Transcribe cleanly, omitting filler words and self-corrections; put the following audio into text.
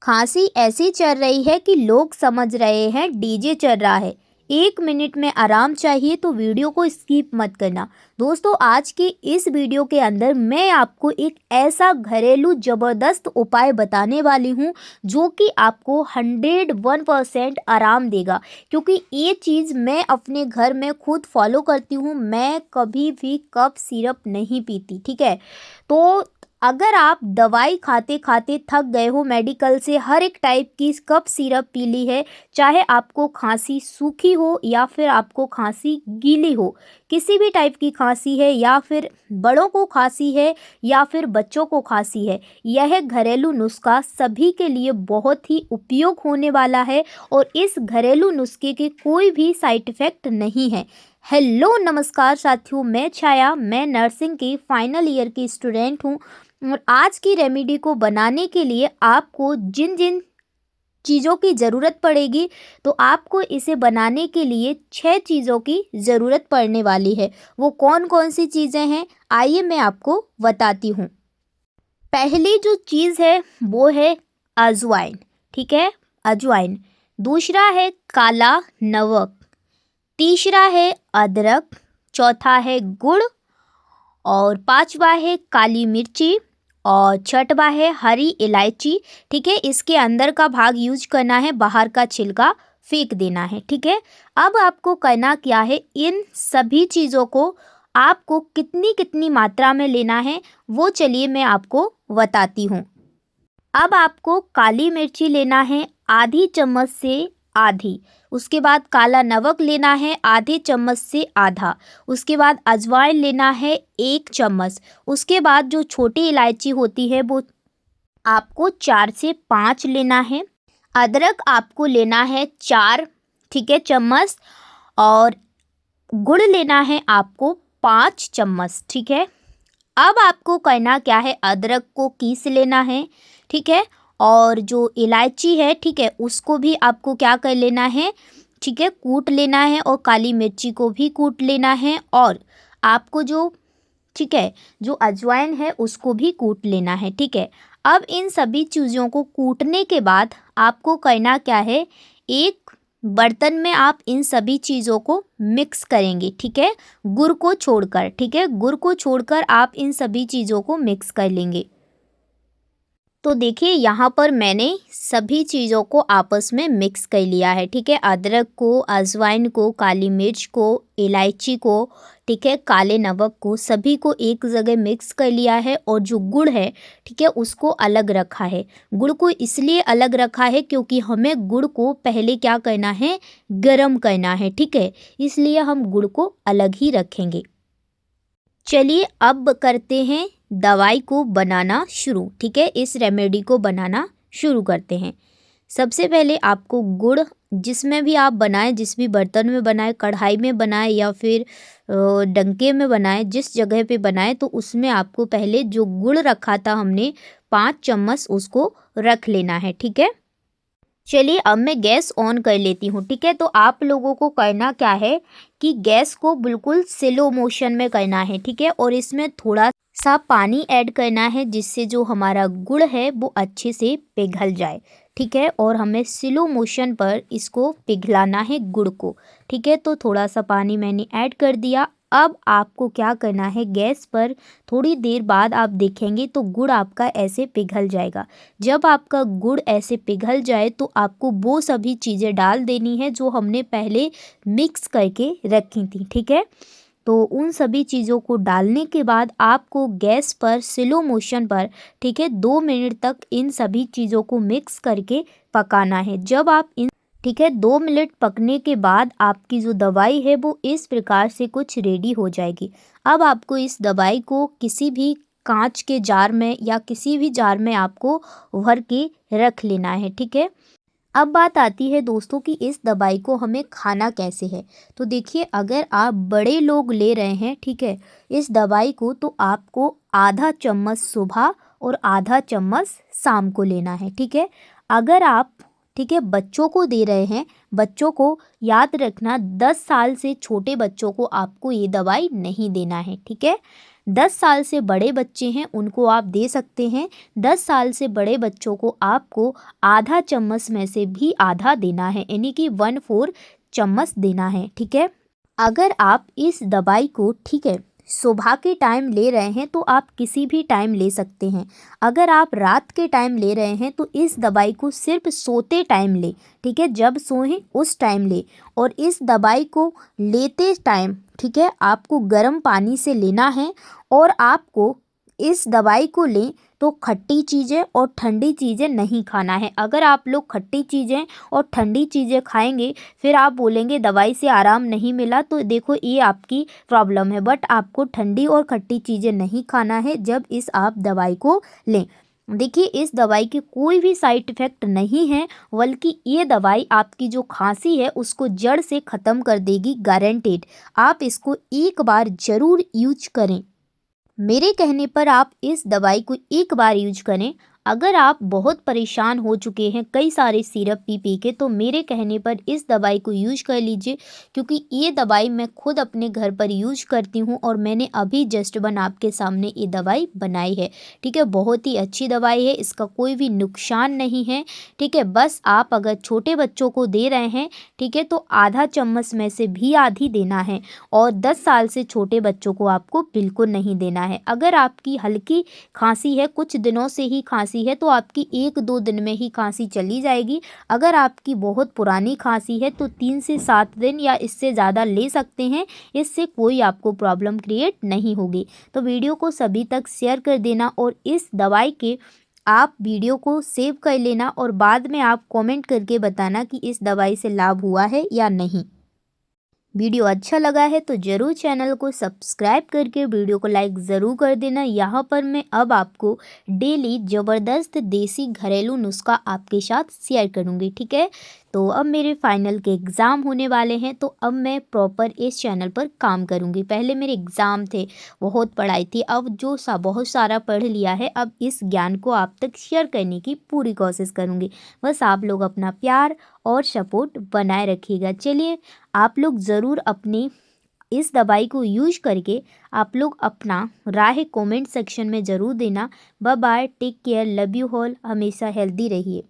खांसी ऐसी चल रही है कि लोग समझ रहे हैं डीजे चल रहा है। 1 मिनट में आराम चाहिए तो वीडियो को स्किप मत करना। दोस्तों, आज की इस वीडियो के अंदर मैं आपको एक ऐसा घरेलू ज़बरदस्त उपाय बताने वाली हूँ जो कि आपको 101% आराम देगा, क्योंकि ये चीज़ मैं अपने घर में खुद फॉलो करती हूँ। मैं कभी भी कफ सिरप नहीं पीती, ठीक है। तो अगर आप दवाई खाते खाते थक गए हो, मेडिकल से हर एक टाइप की कफ सिरप पी ली है, चाहे आपको खांसी सूखी हो या फिर आपको खांसी गीली हो, किसी भी टाइप की खांसी है या फिर बड़ों को खांसी है या फिर बच्चों को खांसी है, यह घरेलू नुस्खा सभी के लिए बहुत ही उपयोग होने वाला है और इस घरेलू नुस्खे के कोई भी साइड इफ़ेक्ट नहीं है। हेलो नमस्कार साथियों, मैं छाया, मैं नर्सिंग की फाइनल ईयर की स्टूडेंट हूँ और आज की रेमेडी को बनाने के लिए आपको जिन जिन चीज़ों की ज़रूरत पड़ेगी, तो आपको इसे बनाने के लिए 6 चीज़ों की ज़रूरत पड़ने वाली है। वो कौन कौन सी चीज़ें हैं, आइए मैं आपको बताती हूँ। पहली जो चीज़ है वो है अजवाइन, ठीक है, अजवाइन। दूसरा है काला नमक, तीसरा है अदरक, चौथा है गुड़ और पांचवा है काली मिर्ची और छठवा है हरी इलायची, ठीक है। इसके अंदर का भाग यूज करना है, बाहर का छिलका फेंक देना है, ठीक है। अब आपको करना क्या है, इन सभी चीज़ों को आपको कितनी कितनी मात्रा में लेना है वो चलिए मैं आपको बताती हूँ। अब आपको काली मिर्ची लेना है आधी चम्मच से आधी, उसके बाद काला नमक लेना है आधे चम्मच से आधा, उसके बाद अजवाइन लेना है 1 चम्मच, उसके बाद जो छोटी इलायची होती है वो आपको 4 से 5 लेना है, अदरक आपको लेना है 4, ठीक है, चम्मच, और गुड़ लेना है आपको 5 चम्मच, ठीक है। अब आपको करना क्या है, अदरक को पीस लेना है, ठीक है, और जो इलायची है, ठीक है, उसको भी आपको क्या कर लेना है, ठीक है, कूट लेना है, और काली मिर्ची को भी कूट लेना है, और आपको जो, ठीक है, जो अजवाइन है उसको भी कूट लेना है, ठीक है। अब इन सभी चीज़ों को कूटने के बाद आपको करना क्या है, एक बर्तन में आप इन सभी चीज़ों को मिक्स करेंगे, ठीक है, गुड़ को छोड़कर, ठीक है, गुड़ को छोड़कर आप इन सभी चीज़ों को मिक्स कर लेंगे। तो देखिए यहाँ पर मैंने सभी चीज़ों को आपस में मिक्स कर लिया है, ठीक है, अदरक को, अजवाइन को, काली मिर्च को, इलायची को, ठीक है, काले नमक को, सभी को एक जगह मिक्स कर लिया है, और जो गुड़ है, ठीक है, उसको अलग रखा है। गुड़ को इसलिए अलग रखा है क्योंकि हमें गुड़ को पहले क्या करना है, गरम करना है, ठीक है, इसलिए हम गुड़ को अलग ही रखेंगे। चलिए अब करते हैं दवाई को बनाना शुरू, ठीक है, इस रेमेडी को बनाना शुरू करते हैं। सबसे पहले आपको गुड़, जिसमें भी आप बनाएं, जिस भी बर्तन में बनाएं, कढ़ाई में बनाएं या फिर डंके में बनाएं, जिस जगह पे बनाएं, तो उसमें आपको पहले जो गुड़ रखा था हमने 5 चम्मच, उसको रख लेना है, ठीक है। चलिए अब मैं गैस ऑन कर लेती हूँ, ठीक है। तो आप लोगों को करना क्या है कि गैस को बिल्कुल स्लो मोशन में करना है, ठीक है, और इसमें थोड़ा सा पानी ऐड करना है जिससे जो हमारा गुड़ है वो अच्छे से पिघल जाए, ठीक है, और हमें स्लो मोशन पर इसको पिघलाना है गुड़ को, ठीक है। तो थोड़ा सा पानी मैंने ऐड कर दिया। अब आपको क्या करना है, गैस पर थोड़ी देर बाद आप देखेंगे तो गुड़ आपका ऐसे पिघल जाएगा। जब आपका गुड़ ऐसे पिघल जाए तो आपको वो सभी चीज़ें डाल देनी है जो हमने पहले मिक्स करके रखी थी, ठीक है। तो उन सभी चीज़ों को डालने के बाद आपको गैस पर स्लो मोशन पर, ठीक है, 2 मिनट तक इन सभी चीज़ों को मिक्स करके पकाना है। जब आप इन, ठीक है, 2 मिनट पकने के बाद आपकी जो दवाई है वो इस प्रकार से कुछ रेडी हो जाएगी। अब आपको इस दवाई को किसी भी कांच के जार में या किसी भी जार में आपको भर के रख लेना है, ठीक है। अब बात आती है दोस्तों कि इस दवाई को हमें खाना कैसे है। तो देखिए, अगर आप बड़े लोग ले रहे हैं, ठीक है, इस दवाई को, तो आपको आधा चम्मच सुबह और आधा चम्मच शाम को लेना है, ठीक है। अगर आप, ठीक है, बच्चों को दे रहे हैं, बच्चों को याद रखना 10 साल से छोटे बच्चों को आपको ये दवाई नहीं देना है, ठीक है। 10 साल से बड़े बच्चे हैं उनको आप दे सकते हैं। 10 साल से बड़े बच्चों को आपको आधा चम्मच में से भी आधा देना है, यानी कि 1/4 चम्मच देना है, ठीक है। अगर आप इस दवाई को, ठीक है, सुबह के टाइम ले रहे हैं तो आप किसी भी टाइम ले सकते हैं। अगर आप रात के टाइम ले रहे हैं तो इस दवाई को सिर्फ सोते टाइम ले, ठीक है, जब सोएं उस टाइम ले। और इस दवाई को लेते टाइम, ठीक है, आपको गर्म पानी से लेना है। और आपको इस दवाई को लें तो खट्टी चीज़ें और ठंडी चीज़ें नहीं खाना है। अगर आप लोग खट्टी चीज़ें और ठंडी चीज़ें खाएंगे फिर आप बोलेंगे दवाई से आराम नहीं मिला, तो देखो ये आपकी प्रॉब्लम है। बट आपको ठंडी और खट्टी चीज़ें नहीं खाना है जब इस आप दवाई को लें। देखिए इस दवाई के कोई भी साइड इफ़ेक्ट नहीं है, बल्कि ये दवाई आपकी जो खांसी है उसको जड़ से ख़त्म कर देगी, गारंटेड। आप इसको एक बार ज़रूर यूज करें। मेरे कहने पर आप इस दवाई को एक बार यूज करें। अगर आप बहुत परेशान हो चुके हैं कई सारे सिरप पी पी के, तो मेरे कहने पर इस दवाई को यूज कर लीजिए, क्योंकि ये दवाई मैं खुद अपने घर पर यूज करती हूँ और मैंने अभी जस्ट बन आपके सामने ये दवाई बनाई है, ठीक है। बहुत ही अच्छी दवाई है, इसका कोई भी नुकसान नहीं है, ठीक है। बस आप अगर छोटे बच्चों को दे रहे हैं, ठीक है, तो आधा चम्मच में से भी आधी देना है। और 10 साल से छोटे बच्चों को आपको बिल्कुल नहीं देना है। अगर आपकी हल्की खांसी है, कुछ दिनों से ही खांसी है, तो आपकी 1-2 दिन में ही खांसी चली जाएगी। अगर आपकी बहुत पुरानी खांसी है तो 3 से 7 दिन या इससे ज़्यादा ले सकते हैं, इससे कोई आपको प्रॉब्लम क्रिएट नहीं होगी। तो वीडियो को सभी तक शेयर कर देना और इस दवाई के आप वीडियो को सेव कर लेना और बाद में आप कमेंट करके बताना कि इस दवाई से लाभ हुआ है या नहीं। वीडियो अच्छा लगा है तो ज़रूर चैनल को सब्सक्राइब करके वीडियो को लाइक ज़रूर कर देना। यहाँ पर मैं अब आपको डेली ज़बरदस्त देसी घरेलू नुस्खा आपके साथ शेयर करूँगी, ठीक है। तो अब मेरे फाइनल के एग्ज़ाम होने वाले हैं, तो अब मैं प्रॉपर इस चैनल पर काम करूँगी। पहले मेरे एग्ज़ाम थे, बहुत पढ़ाई थी, अब जो बहुत सारा पढ़ लिया है, अब इस ज्ञान को आप तक शेयर करने की पूरी कोशिश करूँगी। बस आप लोग अपना प्यार और सपोर्ट बनाए रखिएगा। चलिए आप लोग ज़रूर अपनी इस दवाई को यूज करके आप लोग अपना राय कमेंट सेक्शन में ज़रूर देना। Bye bye, take care, love you all, हमेशा हेल्दी रहिए।